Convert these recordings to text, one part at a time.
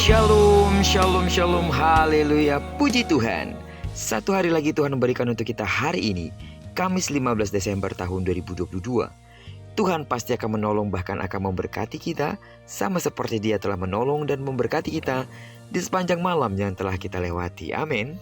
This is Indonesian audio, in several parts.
Shalom, shalom, shalom, haleluya, puji Tuhan. Satu hari lagi Tuhan memberikan untuk kita hari ini, Kamis 15 Desember tahun 2022. Tuhan pasti akan menolong, bahkan akan memberkati kita, sama seperti Dia telah menolong dan memberkati kita di sepanjang malam yang telah kita lewati. Amin.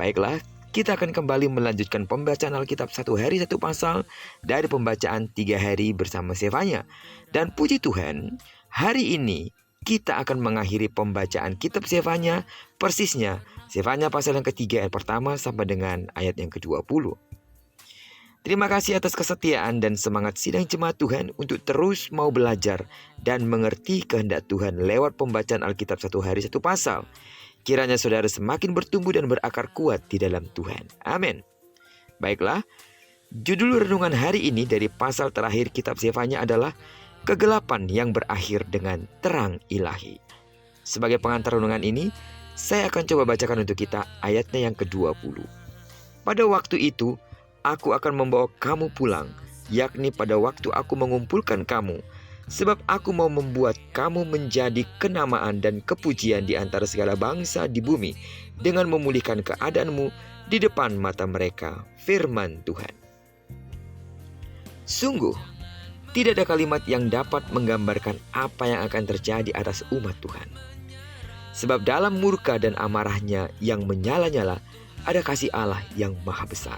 Baiklah, kita akan kembali melanjutkan pembacaan Alkitab satu hari satu pasal dari pembacaan 3 hari bersama Zefanya. Dan puji Tuhan, hari ini kita akan mengakhiri pembacaan kitab Zefanya, persisnya Zefanya pasal yang ketiga ayat pertama sampai dengan ayat yang ke-20. Terima kasih atas kesetiaan dan semangat sidang jemaat Tuhan untuk terus mau belajar dan mengerti kehendak Tuhan lewat pembacaan Alkitab satu hari satu pasal. Kiranya saudara semakin bertumbuh dan berakar kuat di dalam Tuhan. Amin. Baiklah, judul renungan hari ini dari pasal terakhir kitab Zefanya adalah Kegelapan yang berakhir dengan terang ilahi. Sebagai pengantar renungan ini, saya akan coba bacakan untuk kita ayatnya yang ke-20. Pada waktu itu, aku akan membawa kamu pulang, yakni pada waktu aku mengumpulkan kamu, sebab aku mau membuat kamu menjadi kenamaan dan kepujian di antara segala bangsa di bumi, dengan memulihkan keadaanmu di depan mata mereka, firman Tuhan. Sungguh, tidak ada kalimat yang dapat menggambarkan apa yang akan terjadi atas umat Tuhan. Sebab dalam murka dan amarahnya yang menyala-nyala, ada kasih Allah yang maha besar.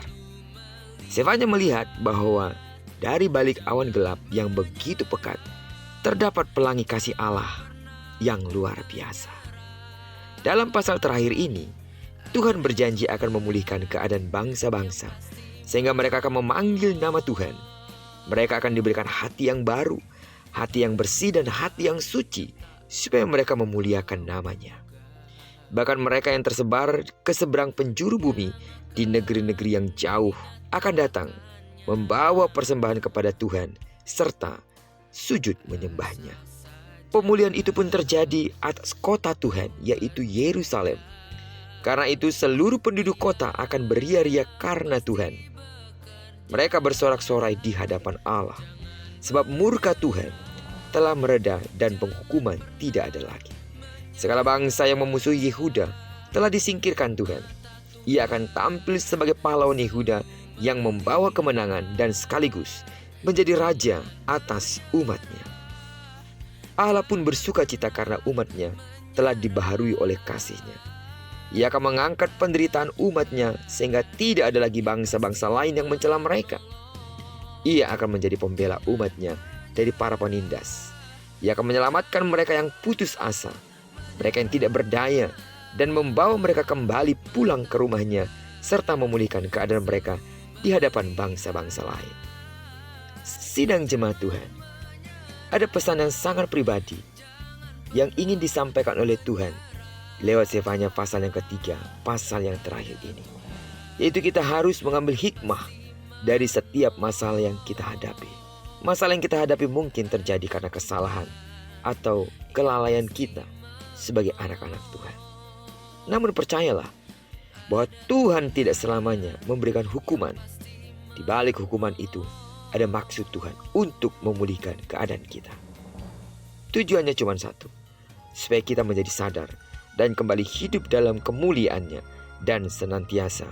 Zefanya melihat bahwa dari balik awan gelap yang begitu pekat, terdapat pelangi kasih Allah yang luar biasa. Dalam pasal terakhir ini, Tuhan berjanji akan memulihkan keadaan bangsa-bangsa, sehingga mereka akan memanggil nama Tuhan. Mereka akan diberikan hati yang baru, hati yang bersih dan hati yang suci, supaya mereka memuliakan namanya. Bahkan mereka yang tersebar ke seberang penjuru bumi di negeri-negeri yang jauh akan datang, membawa persembahan kepada Tuhan, serta sujud menyembahnya. Pemulihan itu pun terjadi atas kota Tuhan, yaitu Yerusalem. Karena itu seluruh penduduk kota akan beria-ria karena Tuhan. Mereka bersorak-sorai di hadapan Allah, sebab murka Tuhan telah mereda dan penghukuman tidak ada lagi. Segala bangsa yang memusuhi Yehuda telah disingkirkan Tuhan. Ia akan tampil sebagai pahlawan Yehuda yang membawa kemenangan dan sekaligus menjadi raja atas umatnya. Allah pun bersuka cita karena umatnya telah dibaharui oleh kasih-Nya. Ia akan mengangkat penderitaan umatnya sehingga tidak ada lagi bangsa-bangsa lain yang mencela mereka. Ia akan menjadi pembela umatnya dari para penindas. Ia akan menyelamatkan mereka yang putus asa, mereka yang tidak berdaya, dan membawa mereka kembali pulang ke rumahnya, serta memulihkan keadaan mereka di hadapan bangsa-bangsa lain. Sidang jemaat Tuhan, ada pesan yang sangat pribadi yang ingin disampaikan oleh Tuhan lewat Zefanya pasal yang ketiga, pasal yang terakhir ini. Yaitu kita harus mengambil hikmah dari setiap masalah yang kita hadapi. Masalah yang kita hadapi mungkin terjadi karena kesalahan atau kelalaian kita sebagai anak-anak Tuhan. Namun percayalah bahwa Tuhan tidak selamanya memberikan hukuman. Di balik hukuman itu ada maksud Tuhan untuk memulihkan keadaan kita. Tujuannya cuma satu, supaya kita menjadi sadar dan kembali hidup dalam kemuliaannya dan senantiasa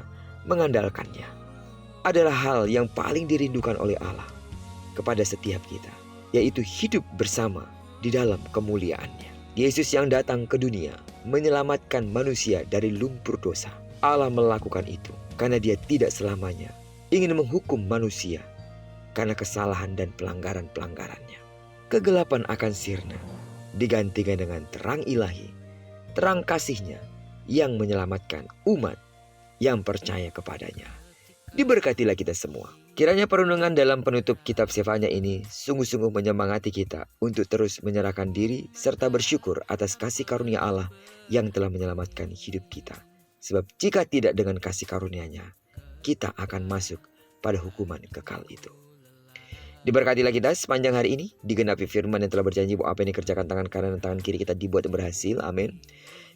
mengandalkannya. Adalah hal yang paling dirindukan oleh Allah kepada setiap kita, yaitu hidup bersama di dalam kemuliaannya. Yesus yang datang ke dunia menyelamatkan manusia dari lumpur dosa. Allah melakukan itu karena Dia tidak selamanya ingin menghukum manusia karena kesalahan dan pelanggaran-pelanggarannya. Kegelapan akan sirna, digantikan dengan terang ilahi, terang kasih-Nya yang menyelamatkan umat yang percaya kepadanya. Diberkatilah kita semua. Kiranya perenungan dalam penutup kitab Zefanya ini sungguh-sungguh menyemangati kita untuk terus menyerahkan diri serta bersyukur atas kasih karunia Allah yang telah menyelamatkan hidup kita. Sebab jika tidak dengan kasih karunia-Nya, kita akan masuk pada hukuman kekal itu. Diberkatilah kita sepanjang hari ini, digenapi firman yang telah berjanji bahwa apa yang dikerjakan tangan kanan dan tangan kiri kita dibuat berhasil. Amin.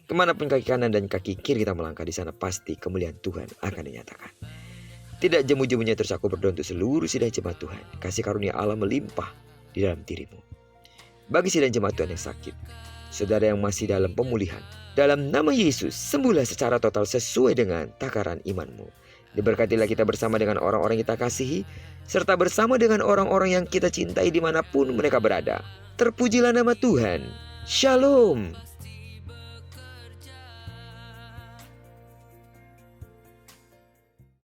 Kemanapun kaki kanan dan kaki kiri kita melangkah, di sana pasti kemuliaan Tuhan akan dinyatakan. Tidak jemu-jemunya terus aku berdoa untuk seluruh sidang jemaat Tuhan. Kasih karunia Allah melimpah di dalam dirimu. Bagi sidang jemaat Tuhan yang sakit, Saudara yang masih dalam pemulihan, dalam nama Yesus, sembuhlah secara total sesuai dengan takaran imanmu. Diberkatilah kita bersama dengan orang-orang yang kita kasihi, serta bersama dengan orang-orang yang kita cintai dimanapun mereka berada. Terpujilah nama Tuhan. Shalom.